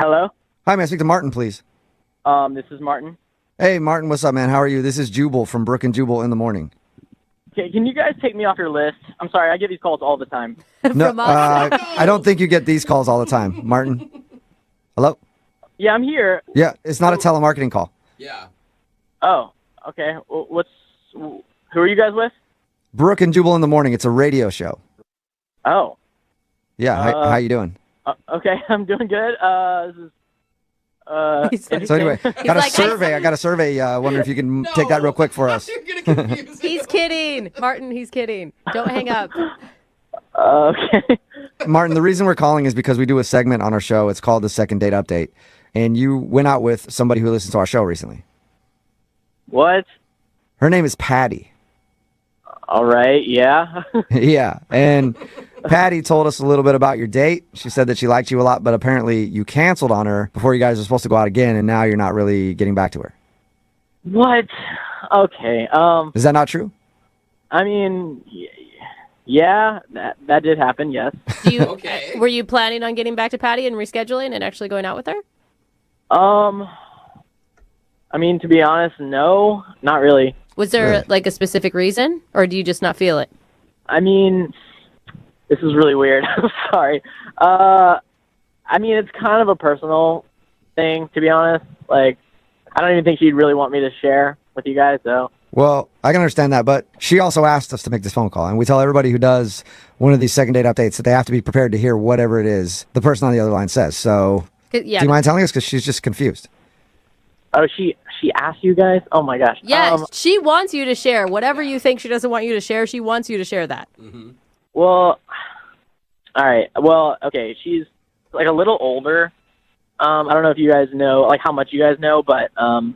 Hello? Hi, may I speak to Martin, please? This is Martin. Hey, Martin, what's up, man? How are you? This is Jubal from Brooke and Jubal in the morning. Okay, can you guys take me off your list? I'm sorry, I get these calls all the time. No, From us? I don't think you get these calls all the time. Martin? Hello? Yeah, I'm here. Yeah, it's not a telemarketing call. Yeah. Oh, okay. Well, who are you guys with? Brooke and Jubal in the morning. It's a radio show. Oh, Yeah, how you doing? okay, I'm doing good. This is, He's like- So anyway, got a like, survey. I got a survey. Wonder if you can take that real quick for us. You're gonna confuse He's kidding. Martin, he's kidding. Don't hang up. okay. Martin, the reason we're calling is because we do a segment on our show. It's called the Second Date Update. And you went out with somebody who listens to our show recently. What? Her name is Patty. All right, yeah. Yeah. And Patty told us a little bit about your date. She said that she liked you a lot, but apparently you canceled on her before you guys were supposed to go out again, and now you're not really getting back to her. What? Okay. Is that not true? I mean, yeah, that did happen. Yes. Okay. Were you planning on getting back to Patty and rescheduling and actually going out with her? I mean, to be honest, no, not really. Was there Really? like a specific reason, or do you just not feel it? I mean, this is really weird. I'm sorry. I mean, it's kind of a personal thing, to be honest. Like, I don't even think she'd really want me to share with you guys, so. Well, I can understand that, but she also asked us to make this phone call, and we tell everybody who does one of these second date updates that they have to be prepared to hear whatever it is the person on the other line says. So, 'Cause- Yeah. do you mind telling us? Because she's just confused. Oh, she asked you guys? Oh, my gosh. Yeah, she wants you to share. Whatever you think she doesn't want you to share, she wants you to share that. Well, all right. Well, okay, she's like a little older. I don't know if you guys know, like how much you guys know, but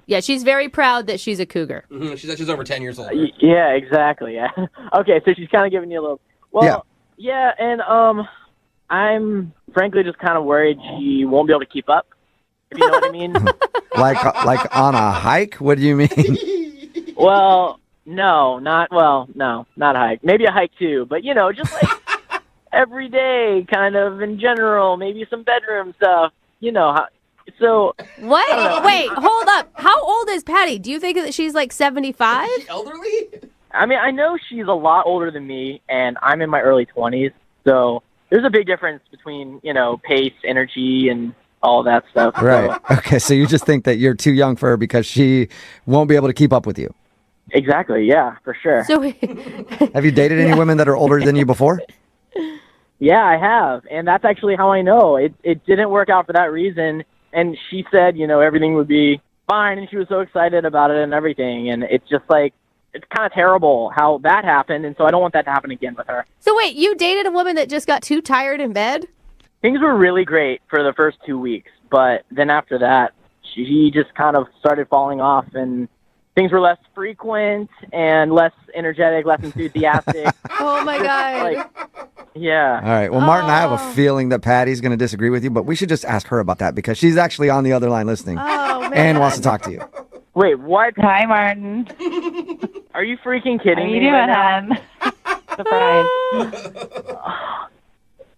Yeah, she's very proud that she's a cougar. She's over 10 years old. yeah, exactly. Yeah. Okay, so she's kind of giving you a little. Well, yeah, and I'm frankly just kind of worried she won't be able to keep up. If you know what I mean. Like on a hike? What do you mean? Well, no, not a hike. Maybe a hike too, but just like every day, kind of in general. Maybe some bedroom stuff. So What? Wait, hold up. How old is Patty? Do you think that she's like 75? Elderly? I mean, I know she's a lot older than me, and I'm in my early 20s. So there's a big difference between pace, energy, and all that stuff. Right. So, Okay, so you just think that you're too young for her because she won't be able to keep up with you. exactly. Yeah, for sure. So Have you dated any women that are older than you before? Yeah, I have, and that's actually how I know. It didn't work out for that reason, and she said, everything would be fine, and she was so excited about it and everything, and it's just like, it's kind of terrible how that happened, and so I don't want that to happen again with her. So wait, you dated a woman that just got too tired in bed? Things were really great for the first 2 weeks, but then after that, she just kind of started falling off, and things were less frequent and less energetic, less enthusiastic. Oh my God. Like, yeah. All right. Well, Martin, I have a feeling that Patty's going to disagree with you, but we should just ask her about that because she's actually on the other line listening Oh man. and wants to talk to you. Wait, what? Hi, Martin. Are you freaking kidding How me you right doing, now? hon? Surprise.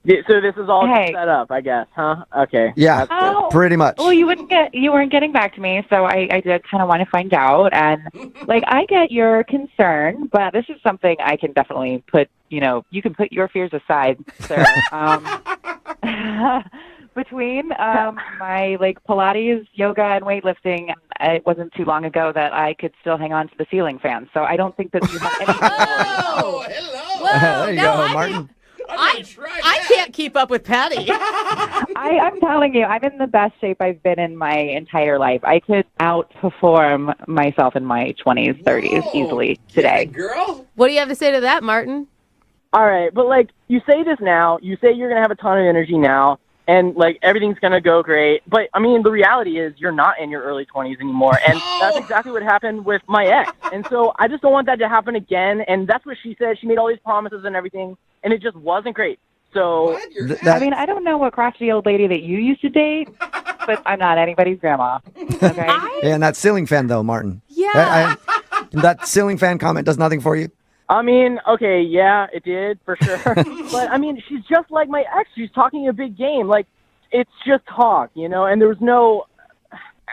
Yeah, so this is all Hey. set up, I guess, huh? Okay. Yeah, Oh. pretty much. Well, you weren't getting back to me, so I did kind of want to find out. And I get your concern, but this is something I can definitely put. You can put your fears aside, sir. Between my Pilates, yoga, and weightlifting, it wasn't too long ago that I could still hang on to the ceiling fan. So I don't think that you have anything. Oh, hello. Whoa, There you no, go, Martin. I can't keep up with Patty. I'm telling you, I'm in the best shape I've been in my entire life. I could outperform myself in my 20s, 30s easily today. Girl. What do you have to say to that, Martin? All right, but you say this now, you say you're going to have a ton of energy now, and everything's going to go great. But I mean, the reality is you're not in your early 20s anymore. And that's exactly what happened with my ex. And so I just don't want that to happen again. And that's what she said. She made all these promises and everything, and it just wasn't great. So I mean, I don't know what crotchety old lady that you used to date, but I'm not anybody's grandma. Okay. Yeah, and that ceiling fan, though, Martin. Yeah. That ceiling fan comment does nothing for you? I mean, okay, yeah, it did, for sure. But, I mean, she's just like my ex. She's talking a big game. it's just talk, and there was no,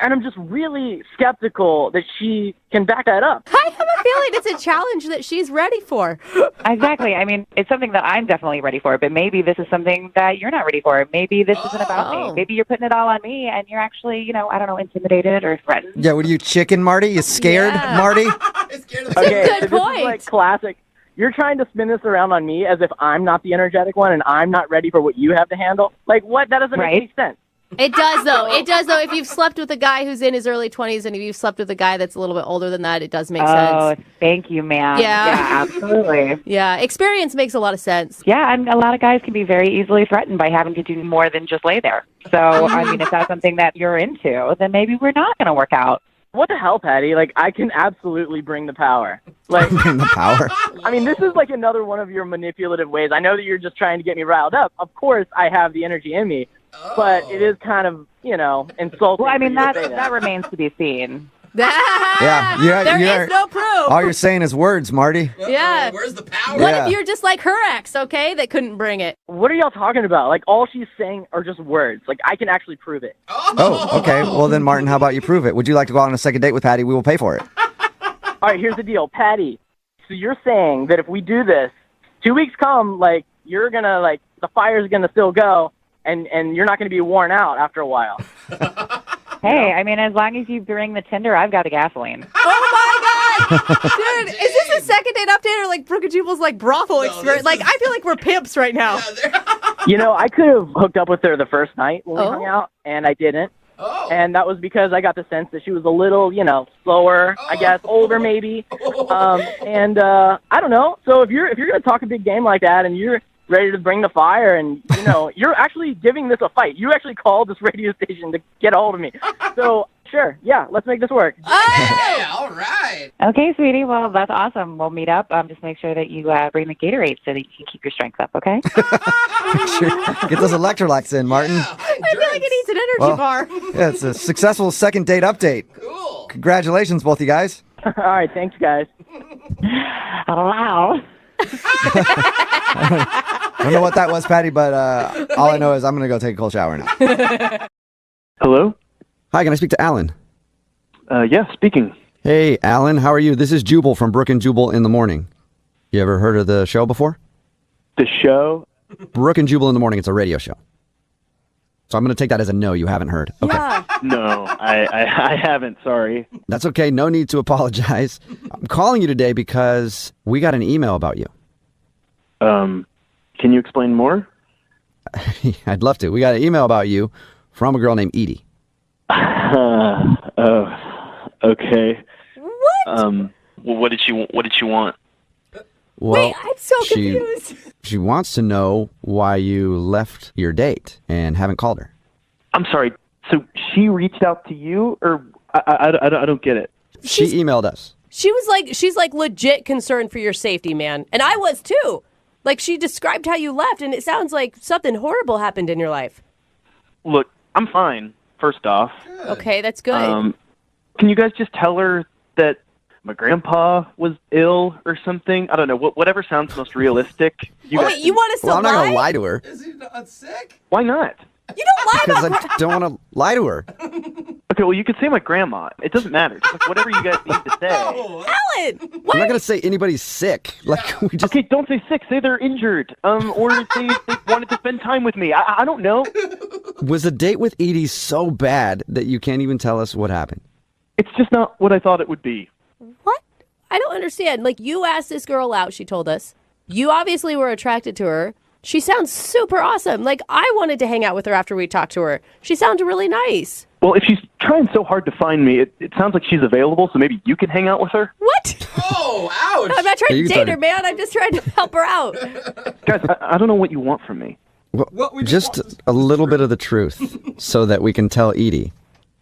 and I'm just really skeptical that she can back that up. I have a feeling it's a challenge that she's ready for. Exactly. I mean, it's something that I'm definitely ready for, but maybe this is something that you're not ready for. Maybe this isn't about me. Maybe you're putting it all on me, and you're actually, I don't know, intimidated or threatened. Yeah, what are you, chicken, Marty? You scared, Marty? I'm scared of the Okay, Good so point. This is like classic. You're trying to spin this around on me as if I'm not the energetic one and I'm not ready for what you have to handle. Like, what? That doesn't make any sense. It does, though. It does, though. If you've slept with a guy who's in his early 20s and if you've slept with a guy that's a little bit older than that, it does make sense. Thank you, ma'am. Yeah. Absolutely. Yeah, experience makes a lot of sense. Yeah, and a lot of guys can be very easily threatened by having to do more than just lay there. So, I mean, if that's something that you're into, then maybe we're not going to work out. What the hell, Patty? Like, I can absolutely bring the power. Like, In the power. I mean, this is like another one of your manipulative ways. I know that you're just trying to get me riled up. Of course, I have the energy in me, but it is kind of, insulting. Well, I mean, for you to say that remains to be seen. There is no proof. All you're saying is words, Marty. Yeah. Where's the power? What Yeah. if you're just like her ex, okay, that couldn't bring it? What are y'all talking about? Like, all she's saying are just words. Like, I can actually prove it. Oh, okay. Well, then, Martin, how about you prove it? Would you like to go out on a second date with Patty? We will pay for it. All right, here's the deal. Patty, so you're saying that if we do this, 2 weeks come, like, you're going to, like, the fire's going to still go, and you're not going to be worn out after a while. Hey, I mean, as long as you bring the Tinder, I've got the gasoline. Oh, my God. Dude, is this a second date update or like Brooke and Jubal's like brothel experience? Like, I feel like we're pimps right now. I could have hooked up with her the first night when we hung out, and I didn't. Oh. And that was because I got the sense that she was a little, slower, I guess, older maybe. I don't know. So if you're going to talk a big game like that and you're ready to bring the fire and, you're actually giving this a fight. You actually called this radio station to get a hold of me. So, sure, yeah, let's make this work. Yeah, all right. Okay, sweetie. Well, that's awesome. We'll meet up. Just make sure that you bring the Gatorade so that you can keep your strength up, okay? Sure. Get those electrolytes in, Martin. Yeah, I feel like it needs an energy bar. Yeah, it's a successful second date update. Cool. Congratulations, both you guys. All right, thanks, guys. Wow. I don't know what that was, Patty, but all I know is I'm going to go take a cold shower now. Hello? Hi, can I speak to Alan? Yeah, speaking. Hey, Alan, how are you? This is Jubal from Brooke and Jubal in the Morning. You ever heard of the show before? The show? Brooke and Jubal in the Morning. It's a radio show. So I'm going to take that as a no, you haven't heard. Okay. Yeah. No, I haven't, sorry. That's okay. No need to apologize. I'm calling you today because we got an email about you. Can you explain more? I'd love to. We got an email about you from a girl named Edie. Oh, okay. What? Well, what did she want? Well, Wait, I'm so confused. She wants to know why you left your date and haven't called her. I'm sorry. So she reached out to you, or I don't get it. She emailed us. She's like legit concerned for your safety, man. And I was too. Like, she described how you left, and it sounds like something horrible happened in your life. Look, I'm fine, first off. Okay, that's good. Can you guys just tell her that my grandpa was ill or something? I don't know. Whatever sounds most realistic. You want us to Well, I'm lie? not going to lie to her Is he not sick? Why not? You don't lie because about I don't want to lie to her. Okay, well, you could say my grandma. It doesn't matter. Just like whatever you guys need to say. Oh, Alan! I'm not going to say anybody's sick. Like we just Okay, don't say sick. Say they're injured. Or they wanted to spend time with me. I don't know. Was a date with Edie so bad that you can't even tell us what happened? It's just not what I thought it would be. What? I don't understand. Like, you asked this girl out, she told us. You obviously were attracted to her. She sounds super awesome. Like, I wanted to hang out with her after we talked to her. She sounded really nice. Well, if she's trying so hard to find me, it sounds like she's available, so maybe you can hang out with her. What? Oh, ouch. I'm not trying Hey, to you date started- her, man. I'm just trying to help her out. Guys, I don't know what you want from me. Well, What we just just want a little bit of the truth so that we can tell Edie.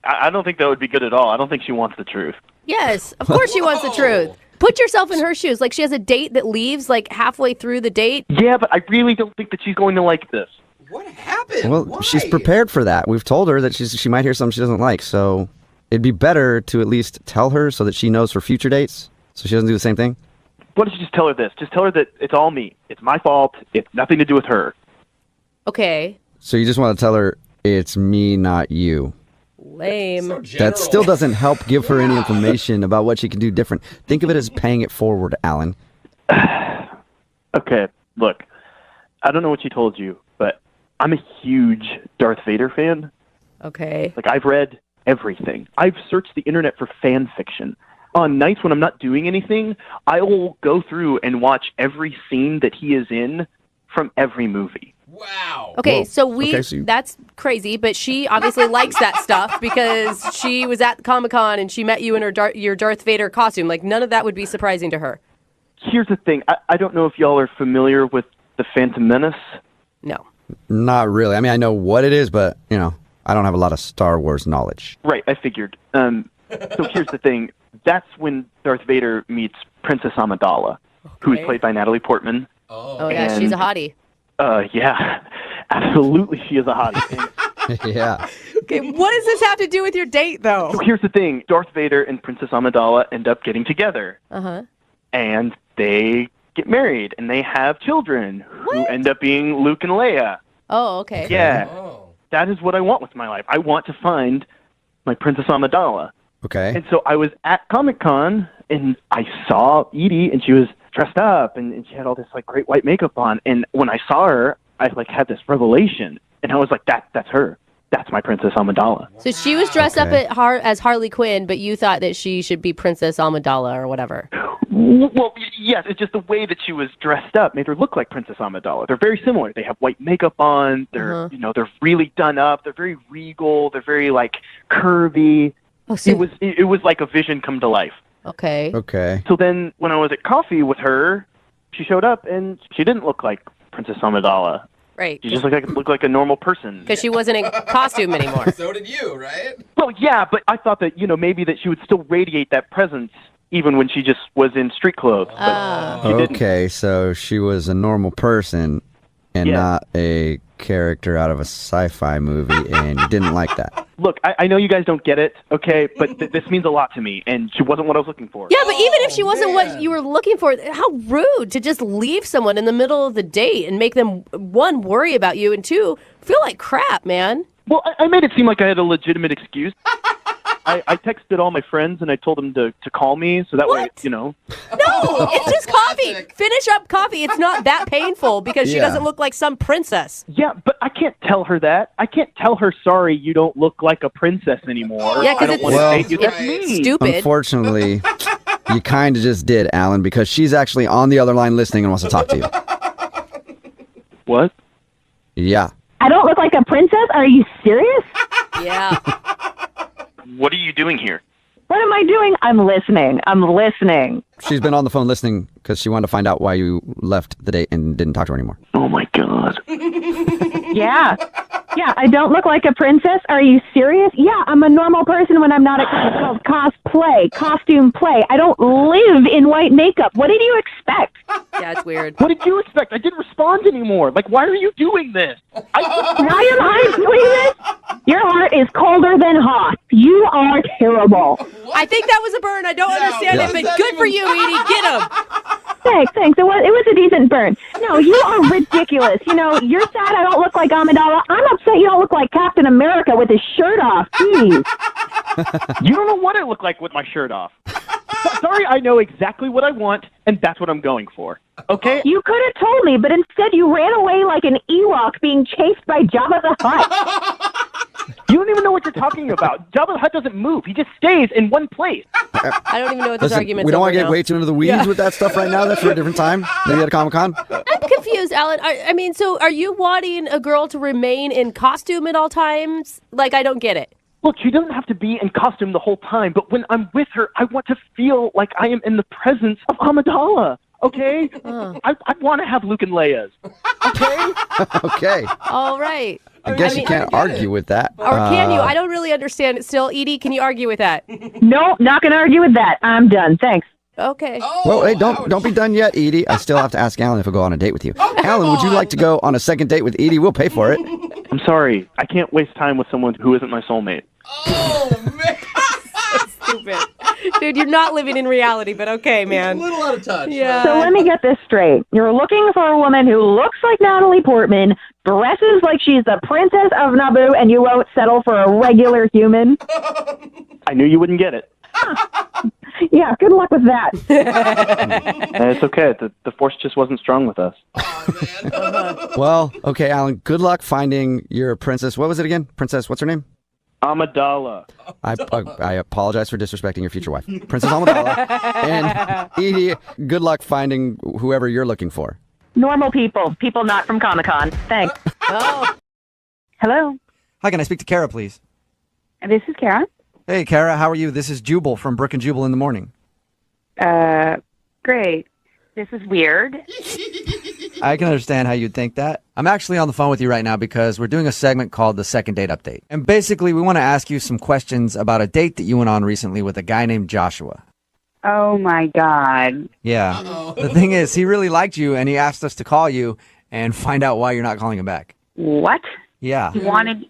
I don't think that would be good at all. I don't think she wants the truth. Yes, of course she wants the truth. Put yourself in her shoes. Like, she has a date that leaves, like, halfway through the date. Yeah, but I really don't think that she's going to like this. What happened? Well, Why? she's prepared for that. We've told her that she might hear something she doesn't like, so it'd be better to at least tell her so that she knows for future dates, so she doesn't do the same thing. Why don't you just tell her this? Just tell her that it's all me. It's my fault. It's nothing to do with her. Okay. So you just want to tell her it's me, not you. Lame. So general. That still doesn't help give her any information about what she can do different. Think of it as paying it forward, Alan. Okay, look, I don't know what she told you, but I'm a huge Darth Vader fan. Okay. Like, I've read everything. I've searched the internet for fan fiction. On nights when I'm not doing anything, I will go through and watch every scene that he is in from every movie. Wow. Okay, Whoa. so that's crazy, but she obviously likes that stuff because she was at Comic-Con and she met you in your Darth Vader costume. Like, none of that would be surprising to her. Here's the thing. I don't know if y'all are familiar with The Phantom Menace. No. Not really. I mean, I know what it is, but, I don't have a lot of Star Wars knowledge. Right, I figured. So here's the thing. That's when Darth Vader meets Princess Amidala, who's played by Natalie Portman. Oh yeah, she's a hottie. Yeah, absolutely she is a hottie. Yeah. Okay, what does this have to do with your date, though? So here's the thing. Darth Vader and Princess Amidala end up getting together. Uh-huh. And they get married, and they have children who end up being Luke and Leia. Oh, okay. Yeah, Oh. that is what I want with my life. I want to find my Princess Amidala. Okay. And so I was at Comic-Con, and I saw Edie, and she was dressed up, and she had all this, great white makeup on. And when I saw her, I, had this revelation, and I was like, that's her. That's my Princess Amidala. So she was dressed up Okay. as Harley Quinn, but you thought that she should be Princess Amidala or whatever. Well, yes, it's just the way that she was dressed up made her look like Princess Amidala. They're very similar. They have white makeup on. They're, they're really done up. They're very regal. They're very, curvy. Oh, so, It was like a vision come to life. okay. Okay. So then when I was at coffee with her, she showed up, and she didn't look like Princess Amidala. Right. She just looked like a normal person. Because she wasn't in costume anymore. So did you, right? Well, yeah, but I thought that, maybe that she would still radiate that presence even when she just was in street clothes. But she didn't. Okay, so she was a normal person and not a character out of a sci-fi movie, and you didn't like that. Look, I know you guys don't get it, okay, but this means a lot to me, and she wasn't what I was looking for. Yeah, but even if she wasn't what you were looking for, how rude to just leave someone in the middle of the date and make them, one, worry about you, and two, feel like crap, man. Well, I made it seem like I had a legitimate excuse. I texted all my friends, and I told them to call me, so that way, No, it's just coffee. Classic. Finish up coffee. It's not that painful because she Yeah. doesn't look like some princess. Yeah, but I can't tell her that. I can't tell her, sorry, you don't look like a princess anymore. Yeah, 'cause I don't it's- want to Well- date you. That's Right. mean. Stupid. Unfortunately, you kind of just did, Alan, because she's actually on the other line listening and wants to talk to you. What? Yeah. I don't look like a princess? Are you serious? Yeah. What are you doing here? What am I doing? I'm listening. She's been on the phone listening because she wanted to find out why you left the date and didn't talk to her anymore. Oh, my God. Yeah. Yeah, I don't look like a princess. Are you serious? Yeah, I'm a normal person when I'm not at costume play. I don't live in white makeup. What did you expect? Yeah, it's weird. What did you expect? I didn't respond anymore. Why are you doing this? Why am I doing this? Your heart is colder than hot. You are terrible. I think that was a burn. I don't understand Yeah. it, but Does that good for even- you, Edie. Get him. Thanks. It was a decent burn. No, you are ridiculous. You're sad I don't look like Amidala. I'm upset you don't look like Captain America with his shirt off. Jeez. You don't know what I look like with my shirt off. Sorry, I know exactly what I want, and that's what I'm going for. Okay? You could have told me, but instead you ran away like an Ewok being chased by Jabba the Hutt. You don't even know what you're talking about. Jabba the Hutt doesn't move. He just stays in one place. I don't even know what this Listen, argument's we don't want to over get now. way too into the weeds with that stuff right now. That's for a different time. Maybe at a Comic-Con. I'm confused, Alan. I mean, so are you wanting a girl to remain in costume at all times? I don't get it. Look, she doesn't have to be in costume the whole time, but when I'm with her, I want to feel like I am in the presence of Amidala. Okay? I want to have Luke and Leia's. Okay? Okay. All right. I guess you mean, can't argue with that. Or can you? I don't really understand it still. Edie, can you argue with that? No, not going to argue with that. I'm done. Thanks. Okay. Well, hey, don't be done yet, Edie. I still have to ask Alan if he'll go on a date with you. Alan, would you like to go on a second date with Edie? We'll pay for it. I'm sorry. I can't waste time with someone who isn't my soulmate. Oh, man. Stupid. Dude, you're not living in reality, but okay, A man. little out of touch. Yeah. So let me get this straight. You're looking for a woman who looks like Natalie Portman, dresses like she's the princess of Naboo, and you won't settle for a regular human? I knew you wouldn't get it. Yeah, good luck with that. It's okay. The force just wasn't strong with us. Oh, man. Well, okay, Alan, good luck finding your princess. What was it again? Princess, what's her name? Amidala. I apologize for disrespecting your future wife. Princess Amidala. And Edie, good luck finding whoever you're looking for. Normal people. People not from Comic-Con. Thanks. Oh. Hello. Hi, can I speak to Kara, please? This is Kara. Hey, Kara, how are you? This is Jubal from Brooke and Jubal in the morning. Great. This is weird. I can understand how you'd think that. I'm actually on the phone with you right now because we're doing a segment called the Second Date Update. And basically, we want to ask you some questions about a date that you went on recently with a guy named Joshua. Oh, my God. Yeah. Uh-oh. The thing is, he really liked you, and he asked us to call you and find out why you're not calling him back. What? Yeah. He wanted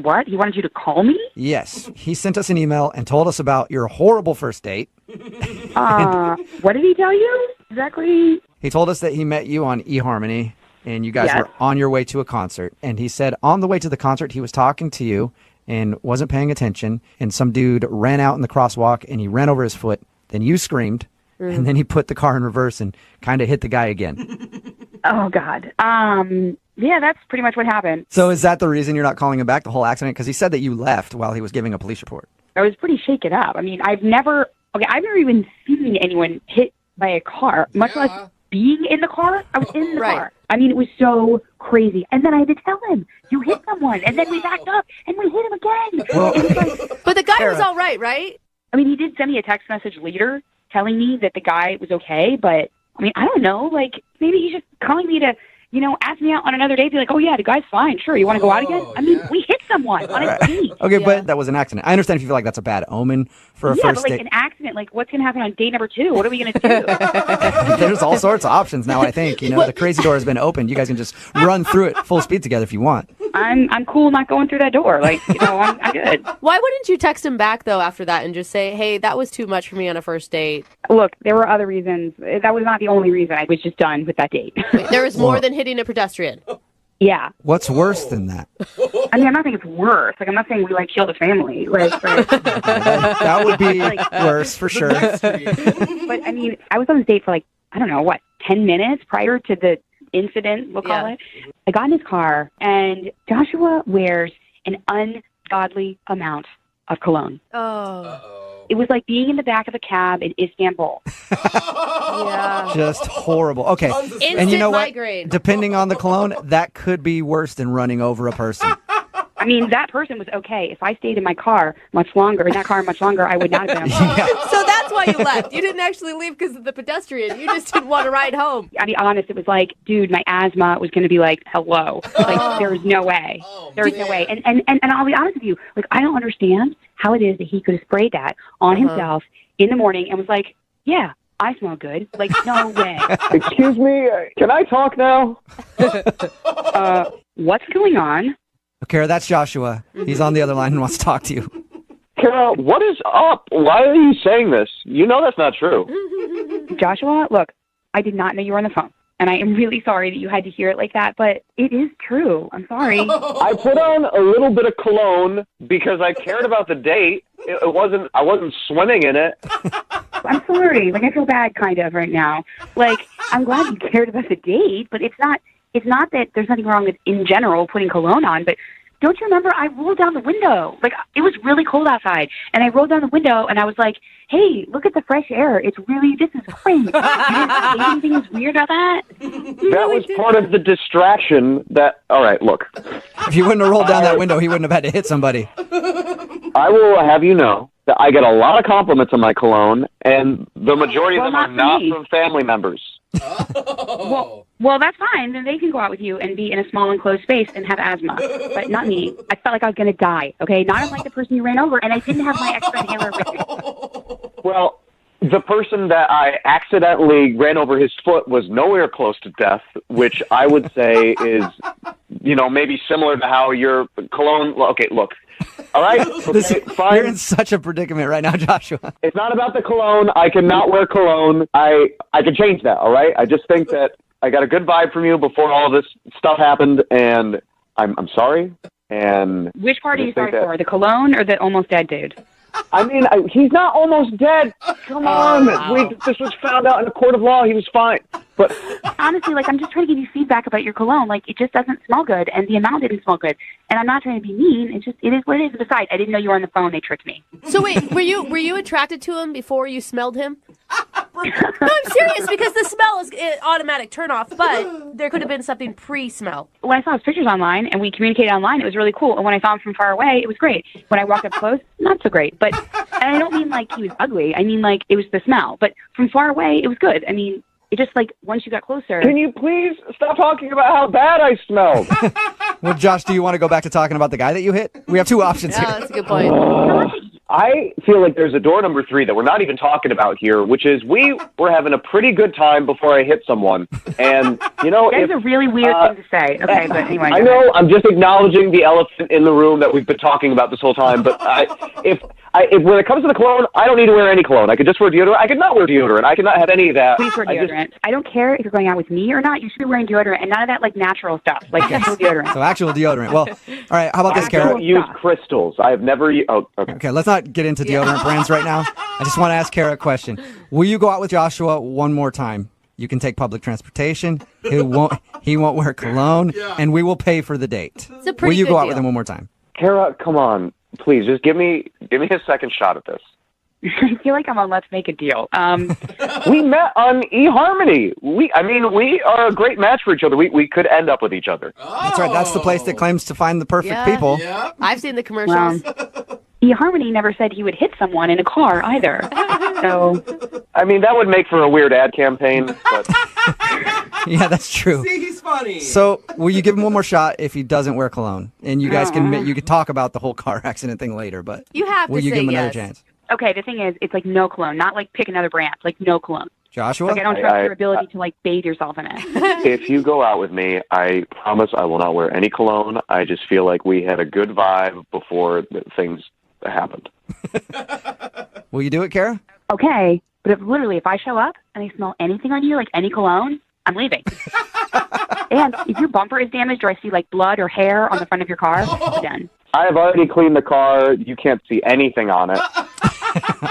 what? He wanted you to call me? Yes. He sent us an email and told us about your horrible first date. What did he tell you? Exactly. He told us that he met you on eHarmony, and you guys Yes. were on your way to a concert. And he said on the way to the concert, he was talking to you and wasn't paying attention. And some dude ran out in the crosswalk, and he ran over his foot. Then you screamed, and then he put the car in reverse and kind of hit the guy again. Oh, God. Yeah, that's pretty much what happened. So is that the reason you're not calling him back, the whole accident? Because he said that you left while he was giving a police report. I was pretty shaken up. I mean, I've never even seen anyone hit by a car, much less being in the car. I was in the Right. car. I mean, it was so crazy. And then I had to tell him, you hit someone. And then we backed up and we hit him again. Well- And it's like, But the guy was all right? I mean, he did send me a text message later telling me that the guy was okay. But, I mean, I don't know. Like, maybe he's just calling me to, ask me out on another date. Be like, oh, yeah, the guy's fine. Sure. You want to go out again? I mean, we hit someone on a date. Okay, Yeah. but that was an accident. I understand if you feel like that's a bad omen for a Yeah, first but like date. an accident, like what's going to happen on date number 2? What are we going to do? There's all sorts of options now, I think. The crazy door has been opened. You guys can just run through it full speed together if you want. I'm cool not going through that door. Like, I'm good. Why wouldn't you text him back, though, after that and just say, hey, that was too much for me on a first date? Look, there were other reasons. That was not the only reason. I was just done with that date. There was more than hitting a pedestrian. Yeah. What's worse than that? I mean, I'm not saying it's worse. Like, I'm not saying we, killed a family. Like, but, That would be worse for sure. but, I mean, I was on this date for, 10 minutes prior to the incident, we'll call it. I got in his car, and Joshua wears an ungodly amount of cologne. Oh. It was like being in the back of a cab in Istanbul. Yeah. Just horrible. Okay. Instant And you know what? migraine. Depending on the cologne, that could be worse than running over a person. I mean, that person was okay. If I stayed in my car much longer, I would not have been okay. So that's why you left. You didn't actually leave because of the pedestrian. You just didn't want to ride home. I'll be honest, it was like, dude, my asthma was going to be like, hello. Like, there was no way. There was no way. And I'll be honest with you, I don't understand how it is that he could have sprayed that on himself in the morning and was like, yeah, I smell good. Like, no way. Excuse me, can I talk now? What's going on? Kara, that's Joshua. He's on the other line and wants to talk to you. Kara, what is up? Why are you saying this? You know that's not true. Joshua, look, I did not know you were on the phone. And I am really sorry that you had to hear it like that, but it is true. I'm sorry. I put on a little bit of cologne because I cared about the date. I wasn't swimming in it. I'm sorry. I feel bad kind of right now. I'm glad you cared about the date, but it's not that there's nothing wrong with, in general, putting cologne on, but don't you remember I rolled down the window? It was really cold outside, and I rolled down the window, and I was like, hey, look at the fresh air. This is great. You didn't say anything was weird about that? That was part of the distraction all right, look. If you wouldn't have rolled down that window, he wouldn't have had to hit somebody. I will have you know that I get a lot of compliments on my cologne, and the majority of them are not from family members. Well, that's fine. Then they can go out with you and be in a small enclosed space and have asthma, but not me. I felt like I was going to die, okay? Not unlike the person you ran over, and I didn't have my extra inhaler with me. Well, the person that I accidentally ran over his foot was nowhere close to death, which I would say is, maybe similar to how your cologne. Well, okay, look. All right, okay, fine. You're in such a predicament right now, Joshua. It's not about the cologne. I cannot wear cologne. I can change that. All right. I just think that I got a good vibe from you before all this stuff happened, and I'm sorry. And Which part are you sorry for? The cologne or the almost dead dude? I mean, he's not almost dead. Come on. Wow. This was found out in a court of law. He was fine. But honestly, I'm just trying to give you feedback about your cologne. It just doesn't smell good, and the amount didn't smell good. And I'm not trying to be mean. It is what it is. Besides, I didn't know you were on the phone. They tricked me. So wait, were you attracted to him before you smelled him? No, I'm serious, because the smell is an automatic turnoff, but there could have been something pre-smell. When I saw his pictures online and we communicated online, it was really cool. And when I saw him from far away, it was great. When I walked up close, not so great. But and I don't mean he was ugly. I mean it was the smell. But from far away, it was good. I mean, it just once you got closer. Can you please stop talking about how bad I smelled? Well, Josh, do you want to go back to talking about the guy that you hit? We have two options here. That's a good point. I feel like there's a door number 3 that we're not even talking about here, which is we were having a pretty good time before I hit someone. And, That's a really weird thing to say. Okay, but anyway. I know, I'm just acknowledging the elephant in the room that we've been talking about this whole time. But if when it comes to the cologne, I don't need to wear any cologne. I could just wear deodorant. I could not wear deodorant. I could not have any of that. Please wear deodorant. I don't care if you're going out with me or not. You should be wearing deodorant and none of that natural stuff, actual deodorant. So actual deodorant. Well, all right. How about this, Kara? I don't use crystals. I have never. Okay. Let's not get into deodorant brands right now. I just want to ask Kara a question. Will you go out with Joshua one more time? You can take public transportation. He won't wear cologne, and we will pay for the date. It's a pretty Will you good go out deal. with him one more time? Kara, come on, please, just give me a second shot at this. I feel like I'm on Let's Make a Deal. We met on eHarmony. We are a great match for each other. We could end up with each other. That's right. That's the place that claims to find the perfect people. Yeah. I've seen the commercials. eHarmony never said he would hit someone in a car either. So, that would make for a weird ad campaign. But Yeah, that's true. See, he's funny. So, will you give him one more shot if he doesn't wear cologne? And you guys can talk about the whole car accident thing later, but You have to will you say give him another yes. chance? okay, the thing is, it's no cologne, not pick another brand, no cologne. Joshua? I don't trust your ability to bathe yourself in it. If you go out with me, I promise I will not wear any cologne. I just feel like we had a good vibe before things happened. Will you do it, Kara? Okay, but if I show up and I smell anything on you, any cologne, I'm leaving. And if your bumper is damaged or I see blood or hair on the front of your car, we're done. I have already cleaned the car. You can't see anything on it.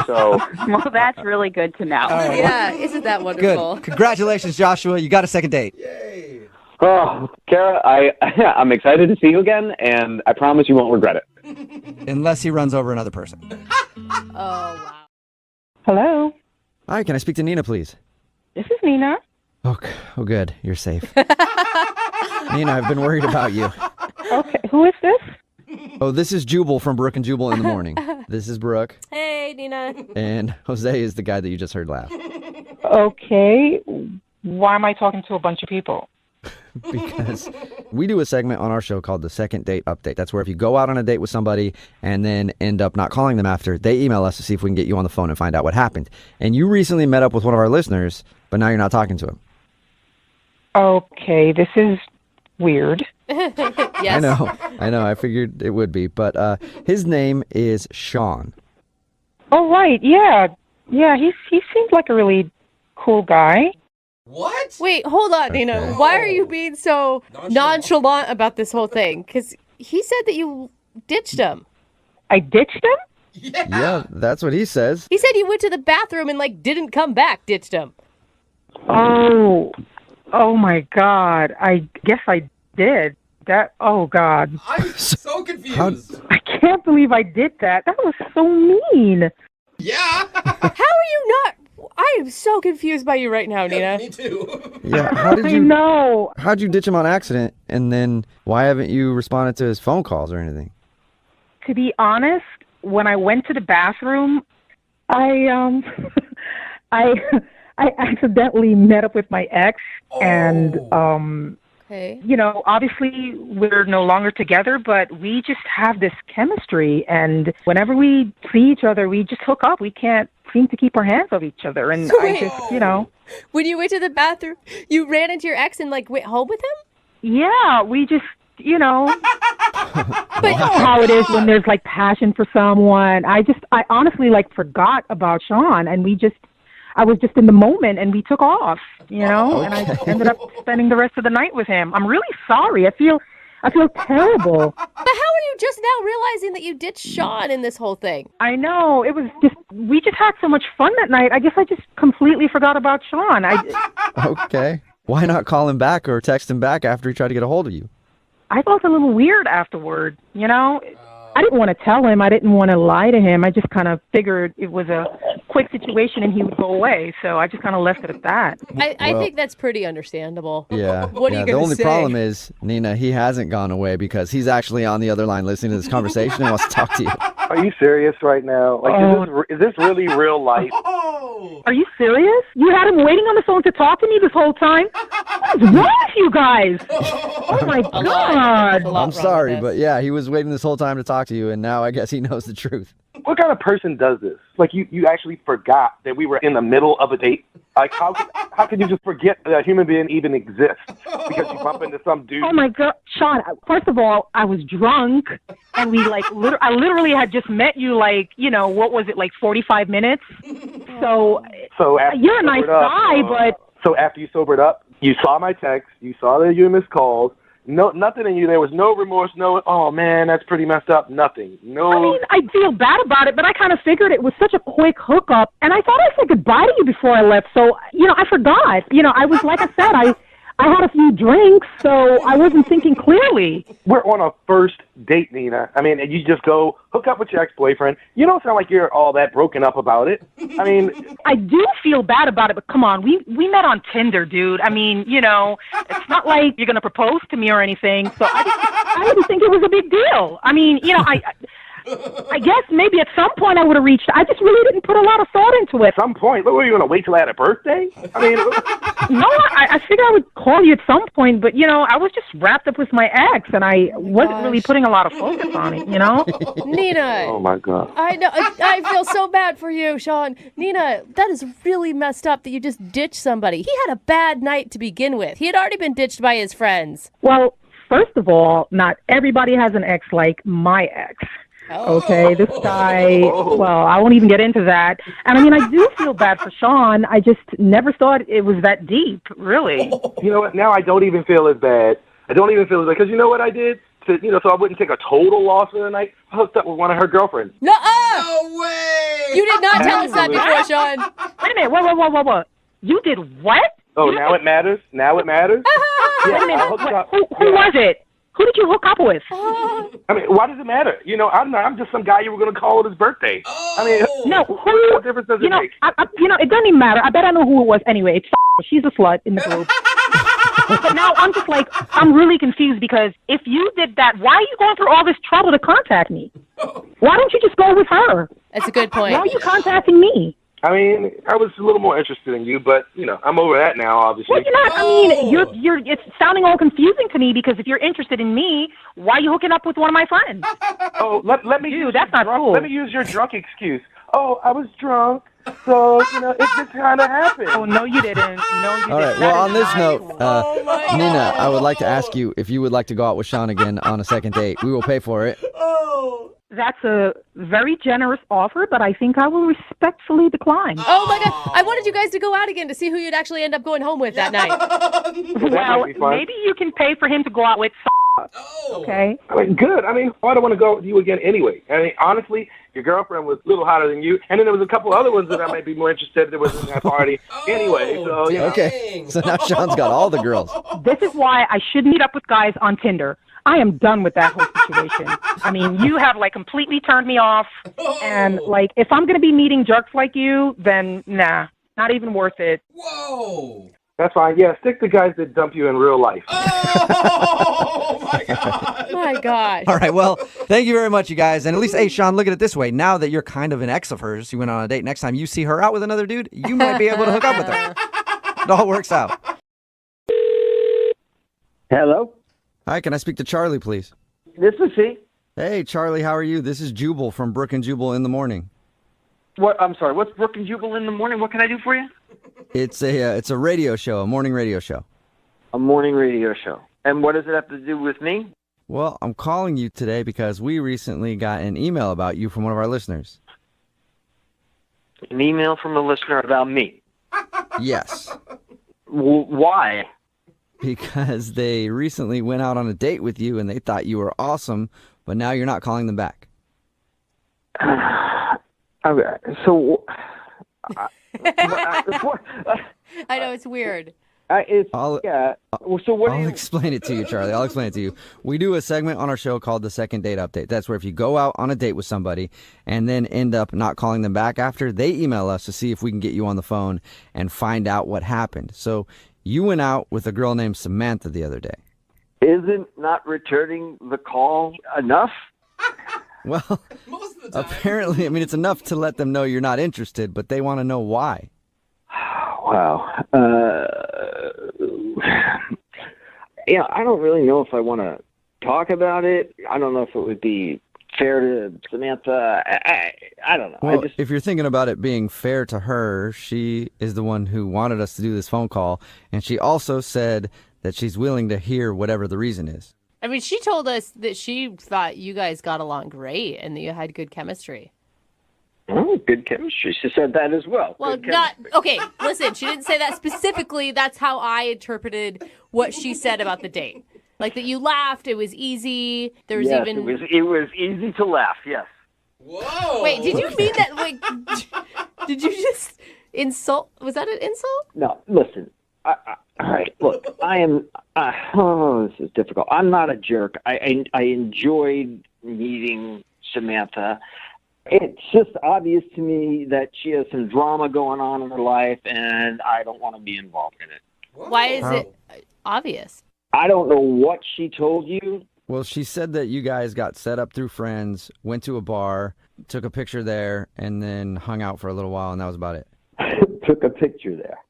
So, well, that's really good to know. Right. Yeah, isn't that wonderful? Good. Congratulations, Joshua. You got a second date. Yay. oh, Kara, I'm excited to see you again, and I promise you won't regret it. Unless he runs over another person. Oh, wow. Hello, Hi, can I speak to Nina, please? this is Nina. Oh, good. You're safe. Nina, I've been worried about you. Okay, who is this? Oh, this is Jubal from Brooke and Jubal in the morning. This is Brooke. Hey, Nina. And Jose is the guy that you just heard laugh. Okay, why am I talking to a bunch of people? Because we do a segment on our show called the Second Date Update. That's where if you go out on a date with somebody and then end up not calling them after, they email us to see if we can get you on the phone and find out what happened. And you recently met up with one of our listeners, but now you're not talking to him. Okay, this is weird. Yes. I know. I figured it would be. But his name is Sean. Oh, right, yeah. Yeah, he seems like a really cool guy. What? Wait, hold on, Nina. Okay. Why are you being so nonchalant about this whole thing? Because he said that you ditched him. I ditched him? Yeah, that's what he says. He said you went to the bathroom and didn't come back, ditched him. Oh my God. I guess I did. Oh God. I'm so confused. I can't believe I did that. That was so mean. Yeah. How are you not? I am so confused by you right now, Nina. Me too. Yeah, how did I you know. How'd you ditch him on accident? And then why haven't you responded to his phone calls or anything? To be honest, when I went to the bathroom, I I accidentally met up with my ex, and Okay. obviously we're no longer together, but we just have this chemistry, and whenever we see each other, we just hook up. We can't seem to keep our hands off each other, and Wait. I just, When you went to the bathroom, you ran into your ex and went home with him? yeah, we just you know, how it is when there's like passion for someone. I honestly like forgot about Sean, and I was just in the moment, and we took off, you know, and I ended up spending the rest of the night with him. I'm really sorry. I feel terrible. But how are you just now realizing that you ditched Sean in this whole thing? I know. We just had so much fun that night. I guess I just completely forgot about Sean. Okay. Why not call him back or text him back after he tried to get a hold of you? I felt a little weird afterward, you know? I didn't want to tell him. I didn't want to lie to him. I just kind of figured it was a quick situation and he would go away. So I just kind of left it at that. I think that's pretty understandable. Yeah. What are you going to say? The only problem is, Nina, he hasn't gone away because he's actually on the other line listening to this conversation and wants to talk to you. Are you serious right now? Like, is this really real life? Are you serious? You had him waiting on the phone to talk to me this whole time? What's wrong with you guys? Oh, my God. I'm sorry, but yeah, he was waiting this whole time to talk to you, and now I guess he knows the truth. What kind of person does this? Like, you actually forgot that we were in the middle of a date? Like, how could you just forget that a human being even exists because you bump into some dude? Oh, my God. Sean, first of all, I was drunk, and we, like, I literally had just met you, like, you know, what was it, like 45 minutes? So you're a nice guy, but... So after you sobered up, you saw my text, you saw that you missed calls, no, nothing in you. There was no remorse, no, oh, man, that's pretty messed up, nothing. No. I mean, I feel bad about it, but I kind of figured it was such a quick hookup, and I thought I said goodbye to you before I left, so, you know, I forgot. You know, I was, like I said, I had a few drinks, so I wasn't thinking clearly. We're on a first date, Nina. I mean, and you just go hook up with your ex-boyfriend. You don't sound like you're all that broken up about it. I mean... I do feel bad about it, but come on, we met on Tinder, dude. I mean, you know, it's not like you're going to propose to me or anything, so I didn't think it was a big deal. I mean, you know, I guess maybe at some point I would have reached. I just really didn't put a lot of thought into it. At some point? What, were you going to wait till I had a birthday? I mean... No, I figured I would call you at some point, but, you know, I was just wrapped up with my ex, and I wasn't really putting a lot of focus on it, you know? Nina. Oh, my God. I know. I feel so bad for you, Sean. Nina, that is really messed up that you just ditched somebody. He had a bad night to begin with. He had already been ditched by his friends. Well, first of all, not everybody has an ex like my ex. Okay, this guy, well, I won't even get into that. And I mean, I do feel bad for Sean. I just never thought it was that deep, really. You know what? Now I don't even feel as bad. I don't even feel as bad. Because you know what I did? So I wouldn't take a total loss for the night. I hooked up with one of her girlfriends. No way! You did not tell us that before, Sean. Wait a minute. What? You did what? Oh, now it matters? Now it matters? Wait a minute. Who was it? Who did you hook up with? I mean, why does it matter? You know, I'm just some guy you were going to call at his birthday. I mean, no, what difference does it make? You know, it doesn't even matter. I bet I know who it was anyway. It's she's a slut in the group. But now I'm just like, I'm really confused because if you did that, why are you going through all this trouble to contact me? Why don't you just go with her? That's a good point. Why are you contacting me? I mean, I was a little more interested in you, but, you know, I'm over that now, obviously. Well, you're not. I mean, you're it's sounding all confusing to me because if you're interested in me, why are you hooking up with one of my friends? Oh, let me Dude, that's not cool. Let me use your drunk excuse. Oh, I was drunk, so, you know, it just kind of happened. Oh, no, you didn't. No, you didn't. All right, well, on this note, Nina, I would like to ask you if you would like to go out with Sean again on a second date. We will pay for it. That's a very generous offer, but I think I will respectfully decline. Oh, my God. I wanted you guys to go out again to see who you'd actually end up going home with that night. Well, maybe you can pay for him to go out with okay? I mean, good. I mean, I don't want to go with you again anyway. I mean, honestly, your girlfriend was a little hotter than you, and then there was a couple other ones that I might be more interested in that was in that party anyway. So, yeah. Okay, so now Sean's got all the girls. This is why I shouldn't meet up with guys on Tinder. I am done with that whole situation. I mean, you have, like, completely turned me off. And, like, if I'm going to be meeting jerks like you, then, nah, not even worth it. Whoa. That's fine. Yeah, stick to guys that dump you in real life. Oh, my God. My gosh. All right, well, thank you very much, you guys. And at least, hey, Sean, look at it this way. Now that you're kind of an ex of hers, you went on a date, next time you see her out with another dude, you might be able to hook up with her. It all works out. Hello? Hi, can I speak to Charlie, please? This is he. Hey, Charlie, how are you? This is Jubal from Brooke and Jubal in the morning. What? I'm sorry. What's Brooke and Jubal in the morning? What can I do for you? It's a radio show, a morning radio show. A morning radio show. And what does it have to do with me? Well, I'm calling you today because we recently got an email about you from one of our listeners. An email from a listener about me. Yes. Why? Because they recently went out on a date with you and they thought you were awesome, but now you're not calling them back. Okay, so... I know, it's weird. So what I'll explain it to you, Charlie. I'll explain it to you. We do a segment on our show called the Second Date Update. That's where if you go out on a date with somebody and then end up not calling them back after, they email us to see if we can get you on the phone and find out what happened. So you went out with a girl named Samantha the other day. Isn't not returning the call enough? Well, apparently, I mean, it's enough to let them know you're not interested, but they want to know why. Wow. I don't really know if I want to talk about it. I don't know if it would be fair to Samantha. I don't know. Well, if you're thinking about it being fair to her, she is the one who wanted us to do this phone call, and she also said that she's willing to hear whatever the reason is. I mean, she told us that she thought you guys got along great and that you had good chemistry. Oh, good chemistry. She said that as well. Well, okay, listen, she didn't say that specifically. That's how I interpreted what she said about the date. Like that you laughed, it was easy. There was it was easy to laugh, yes. Whoa! Wait, did you mean that, like, did you just insult? Was that an insult? No, listen. All right, look, I am, this is difficult. I'm not a jerk. I enjoyed meeting Samantha. It's just obvious to me that she has some drama going on in her life, and I don't want to be involved in it. Why is it obvious? I don't know what she told you. Well, she said that you guys got set up through friends, went to a bar, took a picture there, and then hung out for a little while, and that was about it. Took a picture there.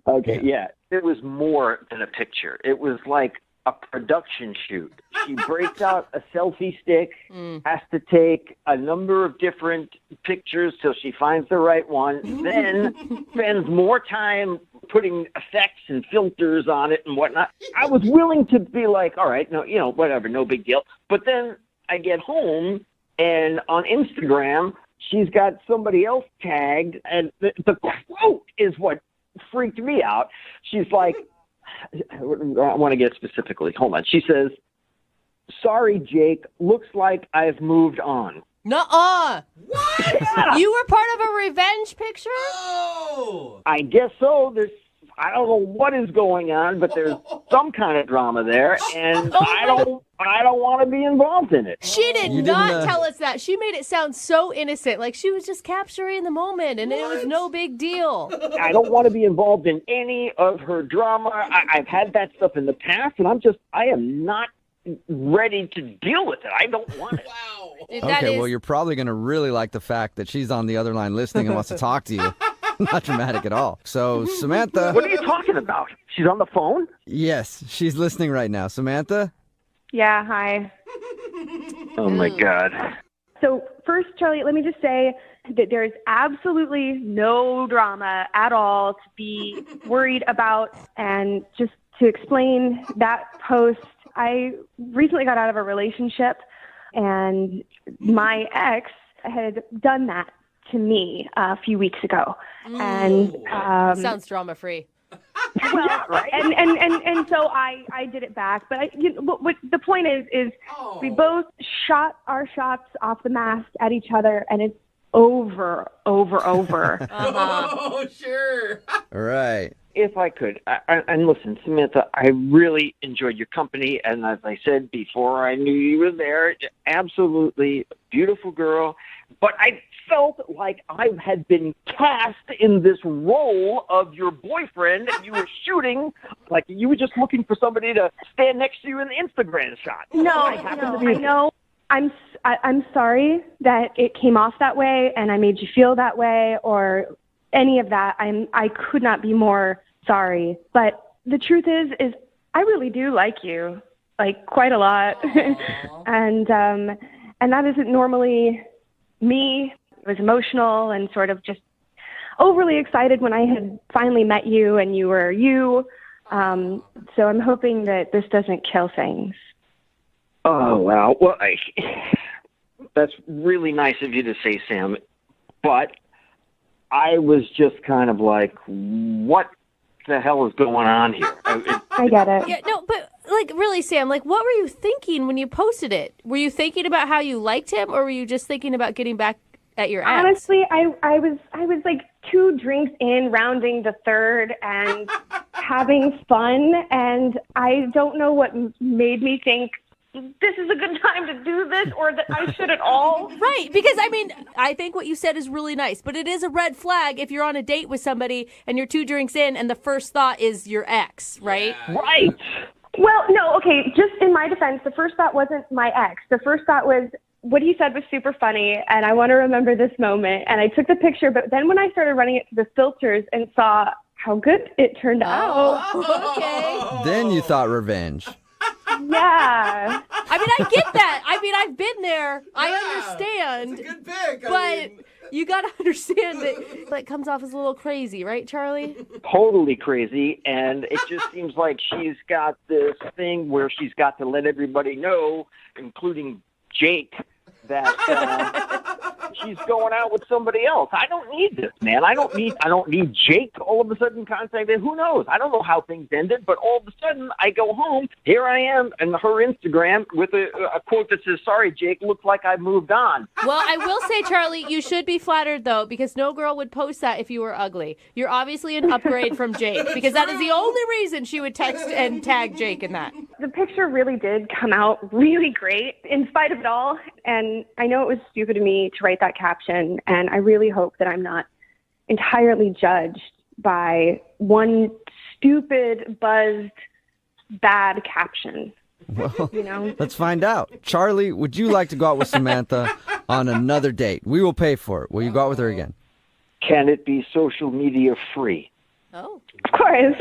Okay, yeah. It was more than a picture. It was like a production shoot. She breaks out a selfie stick, has to take a number of different pictures till she finds the right one, then spends more time putting effects and filters on it and whatnot. I was willing to be like, all right, no, whatever, no big deal. But then I get home, and on Instagram, she's got somebody else tagged, and the quote is what freaked me out. She's like, I want to get specifically. Hold on. She says, "Sorry, Jake. Looks like I've moved on." Nuh-uh. What? You were part of a revenge picture? Oh! I guess so. I don't know what is going on, but there's some kind of drama there, and I don't want to be involved in it. She did not tell us that. She made it sound so innocent, like she was just capturing the moment, and it was no big deal. I don't want to be involved in any of her drama. I've had that stuff in the past, and I am not ready to deal with it. I don't want it. Wow. Okay, well, you're probably going to really like the fact that she's on the other line listening and wants to talk to you. Not dramatic at all. So, Samantha. What are you talking about? She's on the phone? Yes, she's listening right now. Samantha? Yeah, hi. Oh, my God. So first, Charlie, let me just say that there's absolutely no drama at all to be worried about. And just to explain that post, I recently got out of a relationship, and my ex had done that to me a few weeks ago. And sounds drama-free. Well, yeah, right? and so I did it back. But what the point is we both shot our shots off the mast at each other, and it's over. Oh, sure. All right. If I could, and listen, Samantha, I really enjoyed your company, and as I said before, I knew you were there. Absolutely beautiful girl, but I felt like I had been cast in this role of your boyfriend, and you were shooting like you were just looking for somebody to stand next to you in the Instagram shot. I know. I'm sorry that it came off that way, and I made you feel that way, or any of that. I could not be more sorry. But the truth is I really do like you, like quite a lot. and that isn't normally me. I was emotional and sort of just overly excited when I had finally met you and you were you. So I'm hoping that this doesn't kill things. Oh, wow. Well, that's really nice of you to say, Sam. But I was just kind of like, what the hell is going on here? I get it. Yeah, no, but like really, Sam, like what were you thinking when you posted it? Were you thinking about how you liked him, or were you just thinking about getting back at your ex? Honestly, I was like 2 drinks in, rounding the third, and having fun. And I don't know what made me think this is a good time to do this, or that I should at all. Right, because I mean, I think what you said is really nice, but it is a red flag if you're on a date with somebody and you're 2 drinks in and the first thought is your ex, right? Right. Well, no, okay, just in my defense, the first thought wasn't my ex. The first thought was, what he said was super funny, and I want to remember this moment. And I took the picture, but then when I started running it through the filters and saw how good it turned out. Okay. Then you thought revenge. Yeah. I mean, I get that. I mean, I've been there. I understand. It's a good pick. But you got to understand that it comes off as a little crazy, right, Charlie? Totally crazy, and it just seems like she's got this thing where she's got to let everybody know, including Jake, that she's going out with somebody else. I don't need this, man. I don't need Jake all of a sudden contacted. Who knows? I don't know how things ended, but all of a sudden I go home, here I am in her Instagram with a quote that says, "Sorry, Jake, looks like I've moved on." Well, I will say, Charlie, you should be flattered, though, because no girl would post that if you were ugly. You're obviously an upgrade from Jake, because that is the only reason she would text and tag Jake in that. The picture really did come out really great in spite of it all. And I know it was stupid of me to write that caption. And I really hope that I'm not entirely judged by one stupid, buzzed, bad caption. Well, You know? let's find out. Charlie, would you like to go out with Samantha on another date? We will pay for it. Will you go out with her again? Can it be social media free? Oh. Of course.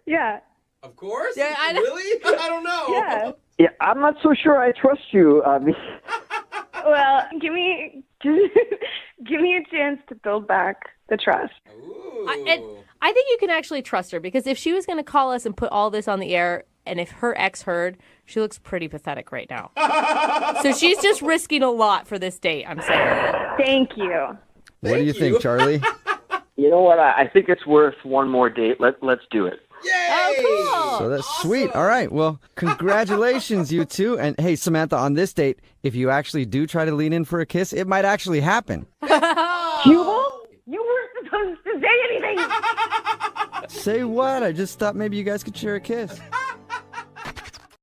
Yeah. Of course? Yeah, Really? I don't know. Yeah. Yeah, I'm not so sure I trust you. Well, give me a chance to build back the trust. Ooh. I think you can actually trust her, because if she was going to call us and put all this on the air, and if her ex heard, she looks pretty pathetic right now. So she's just risking a lot for this date, I'm saying. Thank you. What do you think, Charlie? You know what? I think it's worth one more date. Let's do it. Yay! Oh, cool. So that's sweet. All right. Well, congratulations, you two. And hey, Samantha, on this date, if you actually do try to lean in for a kiss, it might actually happen. Jubal, you weren't supposed to say anything. Say what? I just thought maybe you guys could share a kiss.